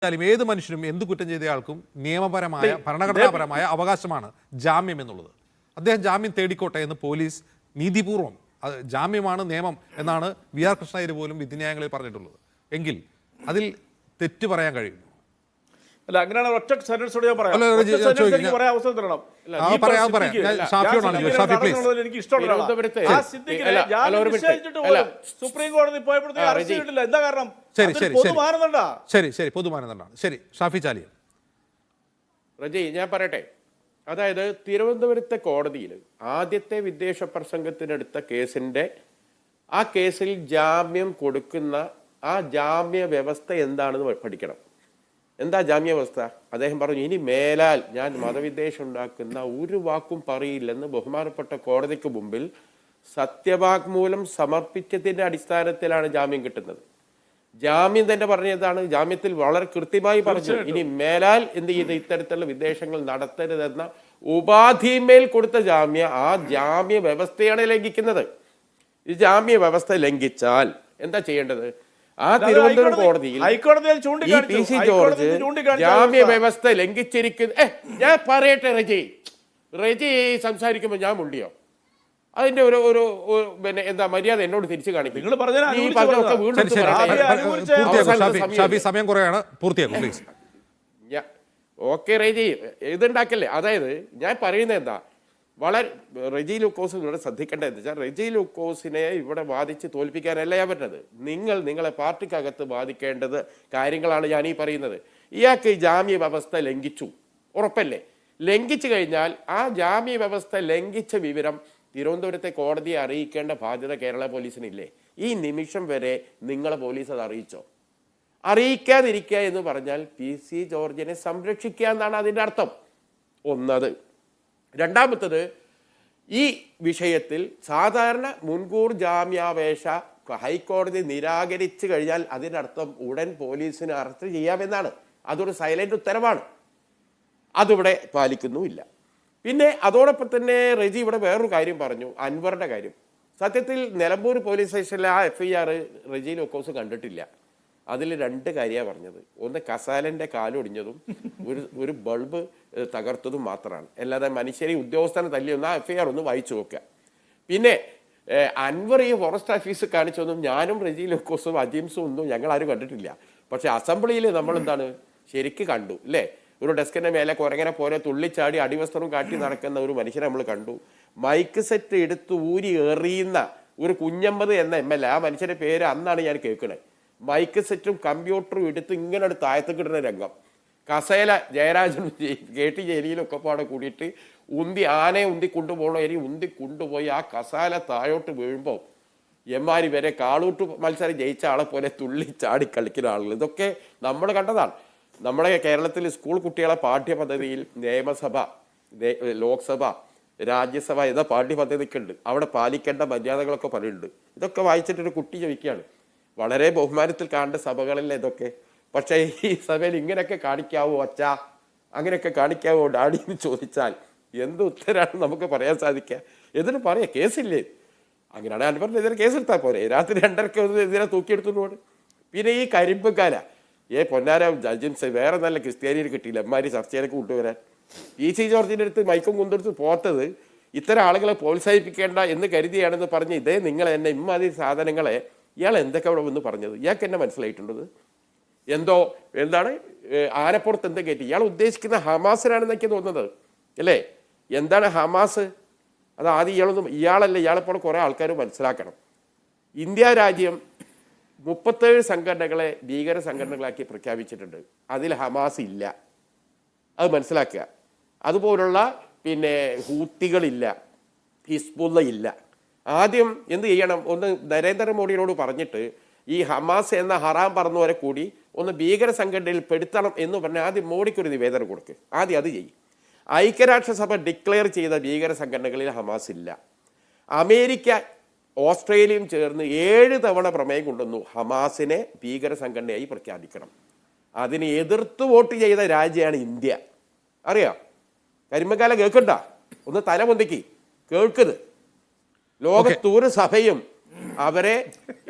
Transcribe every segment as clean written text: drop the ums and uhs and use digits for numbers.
ഏത് മനുഷ്യനും എന്ത് കുറ്റം ചെയ്തയാൾക്കും നിയമപരമായ ഭരണഘടനാപരമായ അവകാശമാണ് ജാമ്യം എന്നുള്ളത്. അദ്ദേഹം ജാമ്യം തേടിക്കോട്ടെ എന്ന് പോലീസ് നീതിപൂർവം, ജാമ്യമാണ് നിയമം എന്നാണ് വി ആർ കൃഷ്ണയ്യർ പോലും വിധിന്യായങ്ങളിൽ പറഞ്ഞിട്ടുള്ളത്. എങ്കിൽ അതിൽ തെറ്റ് പറയാൻ കഴിയുമോ? അല്ല, അങ്ങനെയാണ് ഒറ്റ സെന്റൻസോട് ഞാൻ പറയാം. അവസരം തരണം. എനിക്ക് സുപ്രീം കോടതി പോയപ്പോഴത്തേക്ക് അറസ്റ്റ് ചെയ്തിട്ടില്ല. എന്താ കാരണം? ശരി, പൊതുമാനദണ്ഡമാണ്. ശരി, ഷാഫി ചാലിയ. റജി, ഞാൻ പറയട്ടെ. അതായത് തിരുവനന്തപുരത്തെ കോടതിയിൽ ആദ്യത്തെ വിദ്വേഷ പ്രസംഗത്തിനെടുത്ത ആ കേസിൽ ജാമ്യം കൊടുക്കുന്ന ആ ജാമ്യ വ്യവസ്ഥ എന്താണെന്ന് പഠിക്കണം. എന്താ ജാമ്യ വ്യവസ്ഥ? അദ്ദേഹം പറഞ്ഞു, ഇനി മേലാൽ ഞാൻ മതവിദ്വേഷം ഉണ്ടാക്കുന്ന ഒരു വാക്കും പറയില്ലെന്ന് ബഹുമാനപ്പെട്ട കോടതിക്ക് മുമ്പിൽ സത്യവാങ്മൂലം സമർപ്പിച്ചതിന്റെ അടിസ്ഥാനത്തിലാണ് ജാമ്യം കിട്ടുന്നത്. ജാമ്യം തന്നെ പറഞ്ഞതാണ്, ജാമ്യത്തിൽ വളരെ കൃത്യമായി പറഞ്ഞു, ഇനി മേലാൽ എന്ത് ചെയ്ത് ഇത്തരത്തിലുള്ള വിദ്വേഷങ്ങൾ നടത്തരുതെന്ന ഉപാധിമേൽ കൊടുത്ത ആ ജാമ്യ വ്യവസ്ഥയാണ് ലംഘിക്കുന്നത്. ഈ ജാമ്യ വ്യവസ്ഥ ലംഘിച്ചാൽ എന്താ ചെയ്യേണ്ടത്? ആ തിരുവനന്തപുരം കോടതിയിൽ പി സി ജോർജ് ജാമ്യ വ്യവസ്ഥ ലംഘിച്ചിരിക്കുന്നു. ഞാൻ പറയട്ടെ റജി സംസാരിക്കുമ്പോൾ ഞാൻ മുണ്ടിയോ? അതിന്റെ ഒരു പിന്നെ എന്താ മര്യാദ എന്നോട് തിരിച്ചു കാണിക്കും. ഓക്കെ റജി, ഇതുണ്ടാക്കല്ലേ. അതായത് ഞാൻ പറയുന്നത് എന്താ, വളരെ റജി ലൂക്കോസ് ഇവിടെ ശ്രദ്ധിക്കേണ്ടത് എന്താ വെച്ചാൽ, റജി ലൂക്കോസിനെ ഇവിടെ വാദിച്ച് തോൽപ്പിക്കാനല്ല ഞാൻ പറ്റുന്നത്. നിങ്ങളെ പാർട്ടിക്കകത്ത് വാദിക്കേണ്ടത് കാര്യങ്ങളാണ് ഞാൻ ഈ പറയുന്നത്. ഇയാൾക്ക് ജാമ്യ വ്യവസ്ഥ ലംഘിച്ചു, ഉറപ്പല്ലേ? ലംഘിച്ചു കഴിഞ്ഞാൽ ആ ജാമ്യ വ്യവസ്ഥ ലംഘിച്ച വിവരം തിരുവനന്തപുരത്തെ കോടതിയെ അറിയിക്കേണ്ട ബാധ്യത കേരള പോലീസിനില്ലേ? ഈ നിമിഷം വരെ നിങ്ങളെ പോലീസ് അത് അറിയിച്ചോ? അറിയിക്കാതിരിക്കുക എന്ന് പറഞ്ഞാൽ പി സി ജോർജിനെ സംരക്ഷിക്കുക എന്നാണ് അതിൻ്റെ അർത്ഥം. ഒന്നത്. രണ്ടാമത്തത്, ഈ വിഷയത്തിൽ സാധാരണ മുൻകൂർ ജാമ്യാപേക്ഷ ഹൈക്കോടതി നിരാകരിച്ചു കഴിഞ്ഞാൽ അതിനർത്ഥം ഉടൻ പോലീസിന് അറസ്റ്റ് ചെയ്യാമെന്നാണ്. അതൊരു സൈലന്റ് ഉത്തരവാണ്. അതിവിടെ പാലിക്കുന്നുമില്ല. പിന്നെ അതോടൊപ്പം തന്നെ റജി ഇവിടെ വേറൊരു കാര്യം പറഞ്ഞു, അൻവറിന്റെ കാര്യം. സത്യത്തിൽ നിലമ്പൂർ പോലീസ് സ്റ്റേഷനിലെ ആ FIR റജി ലൂക്കോസ് കണ്ടിട്ടില്ല. അതിൽ രണ്ട് കാര്യമാണ് പറഞ്ഞത്. ഒന്ന്, കസാലന്റെ കാലൊടിഞ്ഞതും ഒരു ബൾബ് തകർത്തതും മാത്രമാണ്. അല്ലാതെ മനുഷ്യരെ ഉദ്യോഗസ്ഥനെ തല്ലിയൊന്നും ആ FIR ഒന്ന് വായിച്ചു നോക്കുക. പിന്നെ അൻവർ ഈ ഫോറസ്റ്റ് ഓഫീസ് കാണിച്ചൊന്നും ഞാനും റജി ലൂക്കോസും അജീംസും ഒന്നും ഞങ്ങളാരും കണ്ടിട്ടില്ല. പക്ഷെ അസംബ്ലിയിൽ നമ്മളെന്താണ് ശരിക്ക് കണ്ടു അല്ലേ? ഒരു ഡെസ്കിന്റെ മേലെ കുരങ്ങനെ പോലെ തുള്ളിച്ചാടി അടിവസ്ത്രം കാട്ടി നടക്കുന്ന ഒരു മനുഷ്യനെ നമ്മൾ കണ്ടു. മൈക്ക് സെറ്റ് എടുത്ത് ഊരി എറിയുന്ന ഒരു കുഞ്ഞമ്മദ് എന്ന MLA, ആ മനുഷ്യന്റെ പേര് അന്നാണ് ഞാൻ കേൾക്കണത്. മൈക്ക് സെറ്റും കമ്പ്യൂട്ടറും എടുത്ത് ഇങ്ങനെ താഴത്ത് കിട്ടുന്ന രംഗം. കസേല ജയരാജനും KT ജലീലും ഒക്കെ പാടെ കൂടിയിട്ട് ആനയെ ഉന്തി കൊണ്ടുപോയി ആ കസാല താഴോട്ട് വീഴുമ്പോൾ എമ്മാരി വരെ കാളൂട്ട് മത്സരം ജയിച്ച ആളെ പോലെ തുള്ളി ചാടി കളിക്കുന്ന ആളുകൾ. ഇതൊക്കെ നമ്മൾ കണ്ടതാണ്. നമ്മുടെ കേരളത്തിൽ സ്കൂൾ കുട്ടികളെ പാഠ്യപദ്ധതിയിൽ നിയമസഭ, ലോക്സഭ, രാജ്യസഭ എന്ന പാഠ്യപദ്ധതിയൊക്കെ ഉണ്ട്. അവിടെ പാലിക്കേണ്ട മര്യാദകളൊക്കെ പറയുന്നുണ്ട്. ഇതൊക്കെ വായിച്ചിട്ടൊരു കുട്ടി ചോദിക്കുകയാണ്, വളരെ ബഹുമാനത്തിൽ കാണേണ്ട സഭകളിൽ ഇതൊക്കെ, പക്ഷേ ഈ സഭയിൽ ഇങ്ങനെയൊക്കെ കാണിക്കാവോ അച്ഛാ, അങ്ങനെയൊക്കെ കാണിക്കാവോ ഡാഡി എന്ന് ചോദിച്ചാൽ എന്ത് ഉത്തരാണ് നമുക്ക് പറയാൻ സാധിക്കുക? എന്നിട്ട് പറയാം, കേസില്ലേ? അങ്ങനെയാണ് അൻവറിന് എതിരെ കേസെടുത്താൽ പോരെ? രാത്രി 2:30 എതിരെ തൂക്കിയെടുത്തുകൊണ്ട്. പിന്നെ ഈ കരിമ്പക്കാല പൊന്നാര ജഡ്ജൻസ് വേറെ നല്ല ക്രിസ്ത്യാനിയിൽ കിട്ടിയില്ല എമ്മാരി ചർച്ചയിലേക്ക് കൊണ്ടുവരാൻ. പി സി ജോർജിൻ്റെ അടുത്ത് മൈക്കും കൊണ്ടെടുത്ത് പോത്തത് ഇത്തരം ആളുകളെ പ്രോത്സാഹിപ്പിക്കേണ്ട എന്ന് കരുതിയാണെന്ന് പറഞ്ഞ് ഇതേ നിങ്ങൾ എന്നെ ഇമ്മാതിരി സാധനങ്ങളെ ഇയാൾ എന്തൊക്കെ അവിടെ വന്ന് പറഞ്ഞത് ഇയാൾക്ക് എന്നെ മനസ്സിലായിട്ടുണ്ടത്? എന്താണ് ആനപ്പുറത്ത് എന്താ കയറ്റി? ഇയാൾ ഉദ്ദേശിക്കുന്ന ഹമാസിനാണെന്നൊക്കെ തോന്നുന്നത് അല്ലേ? എന്താണ് ഹമാസ്? അത് ആദ്യം ഇയാളെപ്പോലെ കുറേ ആൾക്കാർ മനസ്സിലാക്കണം. ഇന്ത്യ രാജ്യം 37 സംഘടനകളെ ഭീകര സംഘടനകളാക്കി പ്രഖ്യാപിച്ചിട്ടുണ്ട്. അതിൽ ഹമാസ് ഇല്ല, അത് മനസ്സിലാക്കുക. അതുപോലുള്ള പിന്നെ ഹൂത്തികളില്ല, ഹിസ്ബുള്ള ഇല്ല. ആദ്യം എന്ത് ചെയ്യണം? ഒന്ന് നരേന്ദ്രമോദിയോട് പറഞ്ഞിട്ട് ഈ ഹമാസ് എന്ന ഹറാം പറഞ്ഞവരെ കൂടി ഒന്ന് ഭീകര സംഘടനയിൽ പെടുത്തണം എന്ന് പറഞ്ഞാൽ ആദ്യം മോഡിക്കൊരു നിവേദനം കൊടുക്കുക. ആദ്യം അത് ചെയ്യും. ഐക്യരാഷ്ട്രസഭ ഡിക്ലെയർ ചെയ്ത ഭീകര സംഘടനകളിൽ ഹമാസ് ഇല്ല. അമേരിക്ക, ഓസ്ട്രേലിയയും ചേർന്ന് 7 തവണ പ്രമേയം കൊണ്ടുവന്നു ഹമാസിനെ ഭീകര സംഘടനയായി പ്രഖ്യാപിക്കണം. അതിനെ എതിർത്ത് വോട്ട് ചെയ്ത രാജ്യമാണ് ഇന്ത്യ. അറിയാം? കരിമ്പക്കാല കേൾക്കണ്ട, ഒന്ന് തല പൊന്തിക്ക് കേൾക്കുന്നത്. ലോകത്തൊരു സഭയും അവരെ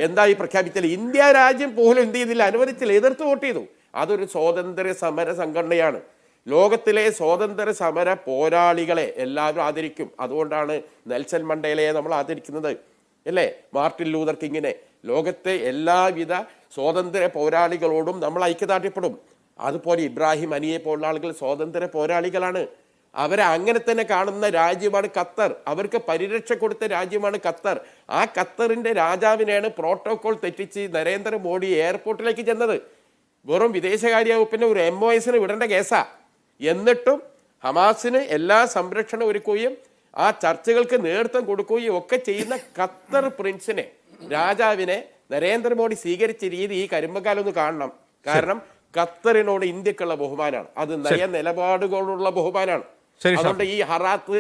എന്തായി പ്രഖ്യാപിച്ചാൽ ഇന്ത്യ രാജ്യം പോലും എന്ത് ചെയ്തില്ല, അനുവദിച്ചില്ല, എതിർത്ത് വോട്ട് ചെയ്തു. അതൊരു സ്വാതന്ത്ര്യ സമര സംഘടനയാണ്. ലോകത്തിലെ സ്വാതന്ത്ര്യ സമര പോരാളികളെ എല്ലാവരും ആദരിക്കും. അതുകൊണ്ടാണ് നെൽസൺ മണ്ടേലയെ നമ്മൾ ആദരിക്കുന്നത്, അല്ലേ? മാർട്ടിൻ ലൂതർ കിങ്ങിനെ. ലോകത്തെ എല്ലാവിധ സ്വാതന്ത്ര്യ പോരാളികളോടും നമ്മൾ ഐക്യദാർഢ്യപ്പെടും. അതുപോലെ ഇബ്രാഹിം അനിയെ പോലുള്ള ആളുകൾ സ്വാതന്ത്ര്യ പോരാളികളാണ്. അവരെ അങ്ങനെ തന്നെ കാണുന്ന രാജ്യമാണ് ഖത്തർ. അവർക്ക് പരിരക്ഷ കൊടുത്ത രാജ്യമാണ് ഖത്തർ. ആ ഖത്തറിന്റെ രാജാവിനെയാണ് പ്രോട്ടോകോൾ തെറ്റിച്ച് നരേന്ദ്രമോദി എയർപോർട്ടിലേക്ക് ചെന്നത്. വെറും വിദേശകാര്യ വകുപ്പിന് ഒരു MOSന് വിടേണ്ട കേസാ. എന്നിട്ടും ഹമാസിന് എല്ലാ സംരക്ഷണം ഒരുക്കുകയും ആ ചർച്ചകൾക്ക് നേതൃത്വം കൊടുക്കുകയും ഒക്കെ ചെയ്യുന്ന ഖത്തർ പ്രിൻസിനെ, രാജാവിനെ നരേന്ദ്രമോദി സ്വീകരിച്ച രീതി ഈ കരിമ്പക്കാലം ഒന്ന് കാണണം. കാരണം ഖത്തറിനോട് ഇന്ത്യക്കുള്ള ബഹുമാനാണ്, അത് നയ നിലപാടുകളോടുള്ള ബഹുമാനാണ്. അതുകൊണ്ട് ഈ ഹറാത്ത്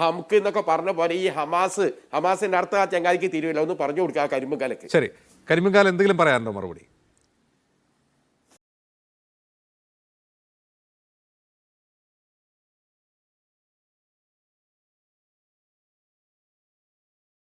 ഹംക്ക് എന്നൊക്കെ പറഞ്ഞ പോലെ ഈ ഹമാസിന്റെ അർത്ഥം ആ ചങ്ങാതിക്ക് തിരിവില്ല, ഒന്ന് പറഞ്ഞു കൊടുക്കുക ആ കരിമ്പക്കാലക്ക്. ശരി, കരിമ്പക്കാലം എന്തെങ്കിലും പറയാനുണ്ടോ മറുപടി?